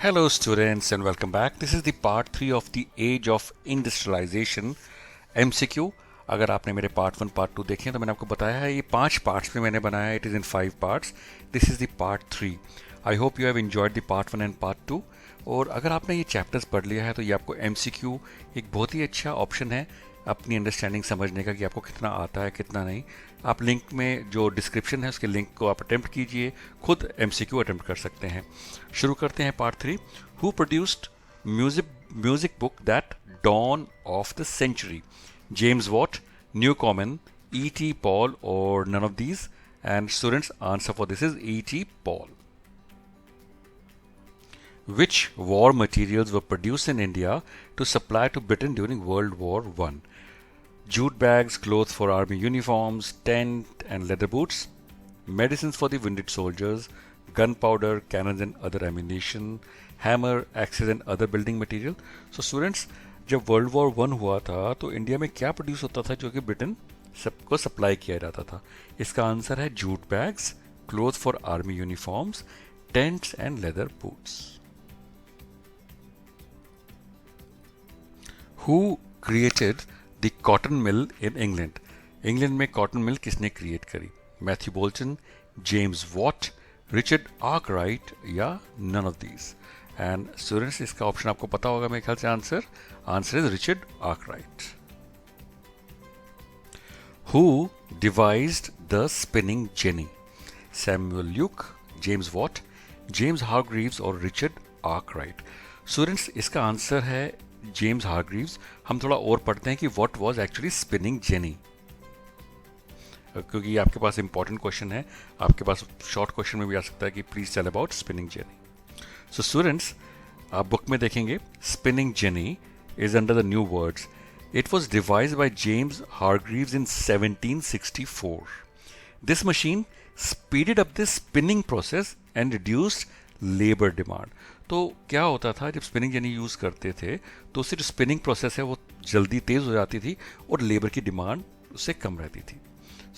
Hello, students, and welcome back. This is the part 3 of the Age of Industrialization MCQ. अगर आपने मेरे part 1 part 2 देखे हैं तो मैंने आपको बताया है ये 5 पार्ट्स में मैंने बनाया है. It is in 5 parts. This is the part 3. I hope you have enjoyed the part 1 and part 2. और अगर आपने ये चैप्टर्स पढ़ लिया है तो ये आपको MCQ एक बहुत ही अच्छा ऑप्शन है अपनी अंडरस्टैंडिंग समझने का कि आपको कितना आता है कितना नहीं. आप लिंक में जो डिस्क्रिप्शन है उसके लिंक को आप अटेम्प्ट कीजिए, खुद MCQ अटेम्प्ट कर सकते हैं. शुरू करते हैं part 3. Who produced music book that dawn of the century? James Watt, Newcomen, E.T. Paul, or none of these? And students, answer for this is E.T. Paul. Which war materials were produced in India to supply to Britain during World War I? Jute bags, clothes for army uniforms, tent and leather boots, medicines for the wounded soldiers, gunpowder, cannons and other ammunition, hammer, axes and other building material. So students, जब world war 1 हुआ था तो India में क्या produce होता था जो कि ब्रिटेन सबको सप्लाई किया जाता था? इसका आंसर है jute bags, cloth for army uniforms, tents and leather boots. Who created the cotton mill in England? England में कॉटन मिल किसने क्रिएट करी? Matthew Boulton, James Watt, Richard Arkwright या none of these? And students, इसका option आपको पता होगा मेरे ख्याल से. Answer is Richard Arkwright. Who devised the spinning jenny? Samuel Luke, James Watt, James Hargreaves और रिचर्ड आर्कराइट? स्टूडेंट्स, इसका आंसर है जेम्स हारग्रीव्स. हम थोड़ा और पढ़ते हैं कि what was actually spinning jenny, क्योंकि आपके पास इंपॉर्टेंट क्वेश्चन है. आपके पास शॉर्ट क्वेश्चन में भी आ सकता है कि please tell about spinning jenny. So students, आप बुक में देखेंगे spinning jenny is under the new words. It was devised by James Hargreaves in 1764. This machine speeded up the spinning process and reduced labor demand. तो क्या होता था जब spinning jenny use करते थे तो उससे जो स्पिनिंग प्रोसेस है वो जल्दी तेज़ हो जाती थी और लेबर की डिमांड उससे कम रहती थी.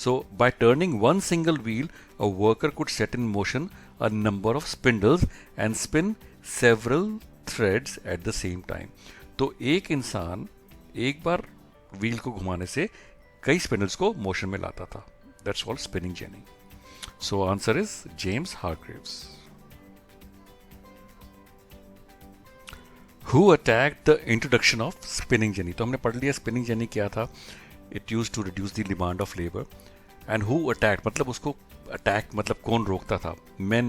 So by turning one single wheel, a worker could set in motion a number of spindles and spin several threads at the same time. तो एक इंसान एक बार व्हील को घुमाने से कई स्पिंडल्स को मोशन में लाता था. That's called spinning jenny. So answer is James Hargreaves. Who attacked the introduction of spinning jenny? तो हमने पढ़ लिया spinning jenny क्या था. It used to reduce the demand of labor. And who attacked मतलब उसको अटैक मतलब कौन रोकता था? Men,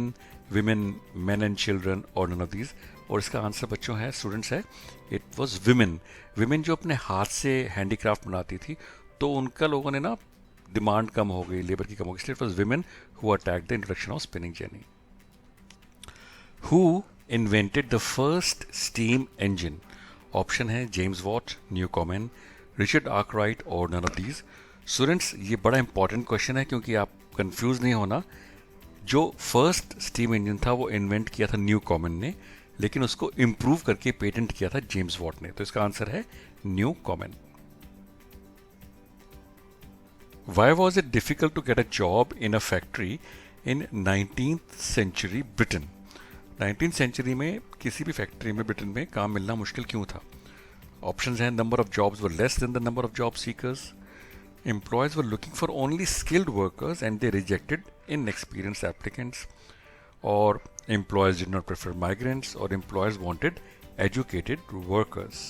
women, men and children or none of these? और इसका आंसर बच्चों है, स्टूडेंट्स है, इट वॉज विमेन. विमेन जो अपने हाथ से हैंडीक्राफ्ट बनाती थी तो उनका लोगों ने ना डिमांड कम हो गई, लेबर की कम हो गई, इसलिए it was women who attack the introduction of spinning jenny. Who invented the first steam engine? Option है जेम्स वॉट, न्यूकॉमन, रिचर्ड आर्कराइट और नन ऑफ दीज. स्टूडेंट्स, ये बड़ा इंपॉर्टेंट क्वेश्चन है क्योंकि आप कंफ्यूज नहीं होना. जो फर्स्ट स्टीम इंजन था वो इन्वेंट किया था न्यूकॉमन ने, लेकिन उसको इम्प्रूव करके पेटेंट किया था जेम्स वॉट ने. तो इसका आंसर है Newcomen. Why was it difficult to get a job in a factory in 19th century Britain? 19th century में किसी भी फैक्ट्री में ब्रिटेन में काम मिलना मुश्किल क्यों था? ऑप्शंस हैं, number of jobs were less than the number of job seekers, employers were looking for only skilled workers and they rejected inexperienced applicants, or employers did not prefer migrants, or employers wanted educated workers.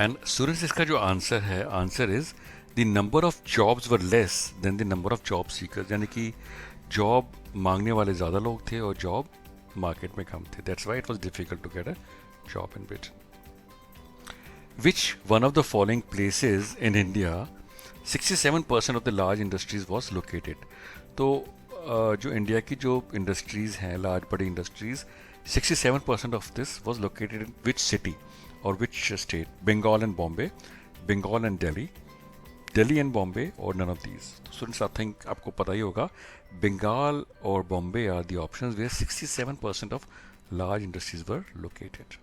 And students, इसका जो answer है, answer is the number of jobs were less than the number of job seekers. यानी कि job मांगने वाले ज़्यादा लोग थे और जॉब मार्केट में कम थे. That's why it was difficult to get a job in Britain. Which one of the following places in India 67% of the large industries was located? तो जो इंडिया की जो इंडस्ट्रीज़ हैं, लार्ज बड़ी industries, 67% of this was located in which city और which state? Bengal and Bombay, Bengal and Delhi, Delhi and Bombay और none of these. Students, I think आपको पता ही होगा, बंगाल और Bombay are the options where 67% of large industries were located.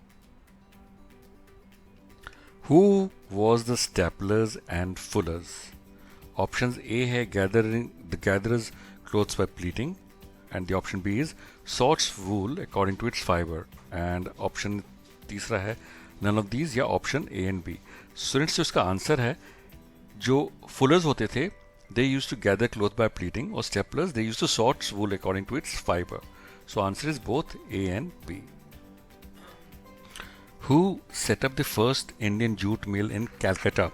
Who was the staplers and fullers? Options A है the gatherers clothes by pleating, and the option B is sorts wool according to its fiber, and option तीसरा है none of these या option A and B. Students, जो इसका answer है, जो fullers होते थे they used to gather cloth by pleating, or staplers they used to sort wool according to its fiber. So answer is both A and B. Who set up the first Indian jute mill in Calcutta?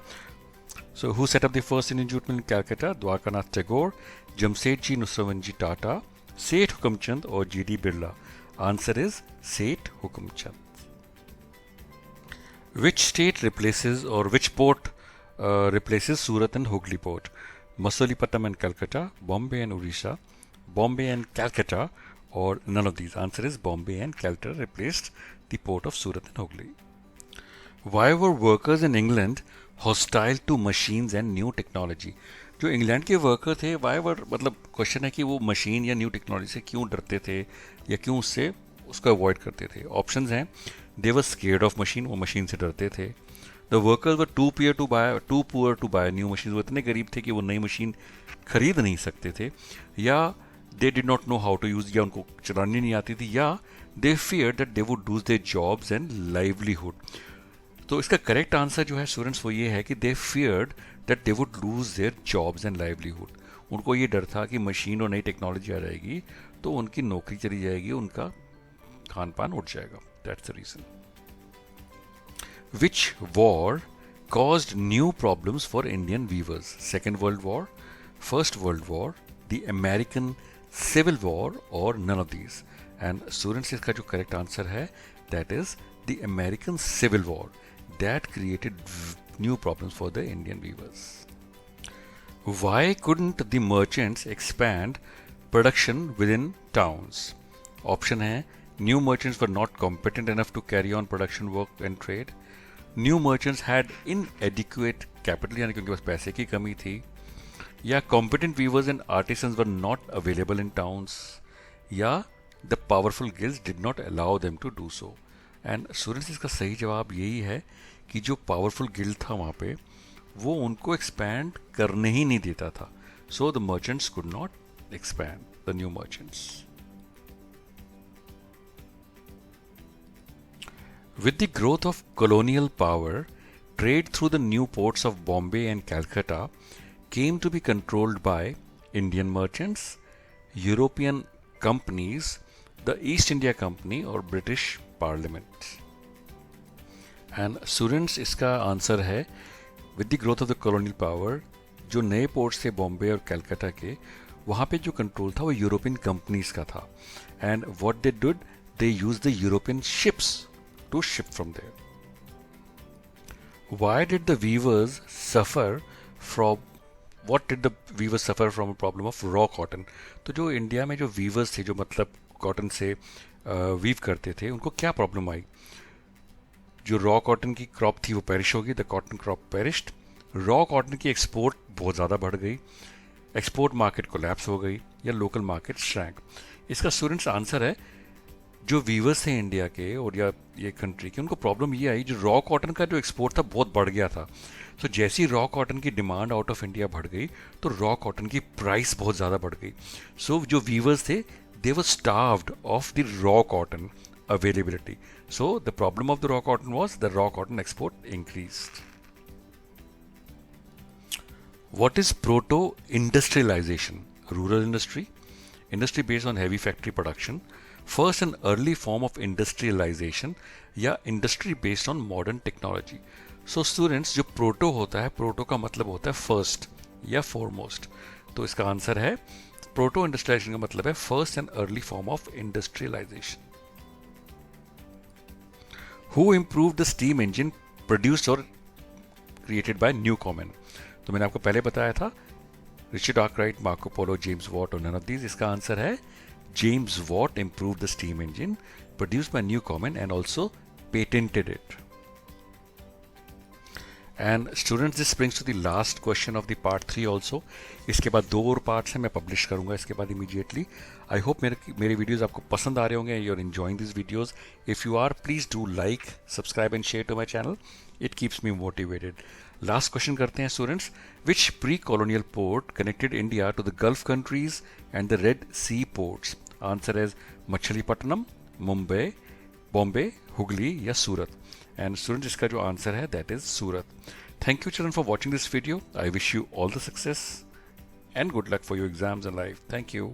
So who set up the first Indian jute mill in Calcutta? Dwarkanath Tagore, Jamsetji Nusrawanji Tata, Seth Hukamchand, or G.D. Birla? Answer is Seth Hukamchand. Which state replaces, or which port replaces Surat and Hooghly port? Masulipatam and Calcutta, Bombay and Odisha, Bombay and Calcutta, or none of these? Answer is Bombay and Calcutta replaced the port of Surat and Hooghly. Why were workers in England hostile to machines and new technology? जो England के worker थे, why were, मतलब question है कि वो machine या new technology से क्यों डरते थे या क्यों उससे उसको अवॉइड करते थे. ऑप्शंस हैं, they were scared of machine, वो मशीन से डरते थे. The workers were too poor to buy new machine, वो इतने गरीब थे कि वो नई मशीन खरीद नहीं सकते थे, या they did not know how to use, या उनको चलानी नहीं आती थी, या they fear that they would lose their jobs and livelihood. तो इसका करेक्ट आंसर जो है स्टूडेंट्स वो ये है कि they feared that they would lose their jobs and livelihood. उनको ये डर था कि मशीन और नई टेक्नोलॉजी आ जाएगी तो उनकी नौकरी चली जाएगी, उनका खान पान उठ जाएगा. That's the reason. Which war caused new problems for Indian weavers? Second World War, First World War, the American Civil War, or none of these? And students, इसका जो correct answer है, that is the American Civil War. That created new problems for the Indian weavers. Why couldn't the merchants expand production within towns? Option है, new merchants were not competent enough to carry on production work and trade. New merchants had inadequate capital, यानी कि उनके पास पैसे की कमी थी, या competent weavers and artisans were not available in towns, या the powerful guilds did not allow them to do so. And students, इसका सही जवाब यही है कि जो powerful guild था वहाँ पे, वो उनको expand करने ही नहीं देता था. So the merchants could not expand, the new merchants. With the growth of colonial power, trade through the new ports of Bombay and Calcutta came to be controlled by Indian merchants, European companies, the East India Company, or British Parliament. And students, इसका answer है with the growth of the colonial power, जो नए ports थे बॉम्बे और कैलकाटा के, वहाँ पे जो कंट्रोल था वो यूरोपियन कंपनीज का था. And what they did, they used the European ships to ship from there. Why did the weavers suffer from a problem of raw cotton? तो जो इंडिया में जो weavers थे, जो मतलब कॉटन से वीव करते थे, उनको क्या प्रॉब्लम आई? जो रॉ कॉटन की क्रॉप थी वो पेरिश होगी, the cotton crop perished. Raw cotton की एक्सपोर्ट बहुत ज़्यादा बढ़ गई, एक्सपोर्ट मार्केट कोलैप्स हो गई, या लोकल मार्केट श्रैंक. इसका स्टूडेंट्स आंसर है, जो वीवर्स थे इंडिया के और या ये कंट्री के, उनको प्रॉब्लम ये आई, जो रॉ कॉटन का जो एक्सपोर्ट था बहुत बढ़ गया था. तो जैसी रॉ कॉटन की डिमांड आउट ऑफ इंडिया बढ़ गई तो रॉ कॉटन की प्राइस बहुत ज़्यादा बढ़ गई. सो जो वीवर्स थे, they were starved of the raw cotton availability. So the problem of the raw cotton was the raw cotton export increased. What is proto-industrialization? Rural industry, industry based on heavy factory production, first and early form of industrialization, या industry based on modern technology. So students, जो proto होता है, proto का मतलब होता है first या foremost. तो इसका आंसर है proto industrialization का मतलब है first and early form of industrialization. Who improved the steam engine produced or created by Newcomen? तो मैंने आपको पहले बताया था, Richard Arkwright, Marco Polo, James Watt, और नन ऑफ दीज. इसका आंसर है James Watt improved the steam engine produced by Newcomen and also patented it. And students, this brings to the last question of the part 3 also. इसके बाद 2 और parts हैं, मैं publish करूंगा इसके बाद immediately. I hope मेरे वीडियोस आपको पसंद आ रहे होंगे. You're enjoying these videos. If you are, please do like, subscribe and share to my channel. It keeps me motivated. Last question करते हैं students. Which pre-colonial port connected India to the Gulf countries and the Red Sea ports? Answer is Machilipatnam, Mumbai, Bombay, Hooghly या सूरत. And student, इसका जो answer है that is Surat. Thank you children for watching this video. I wish you all the success and good luck for your exams in life. Thank you.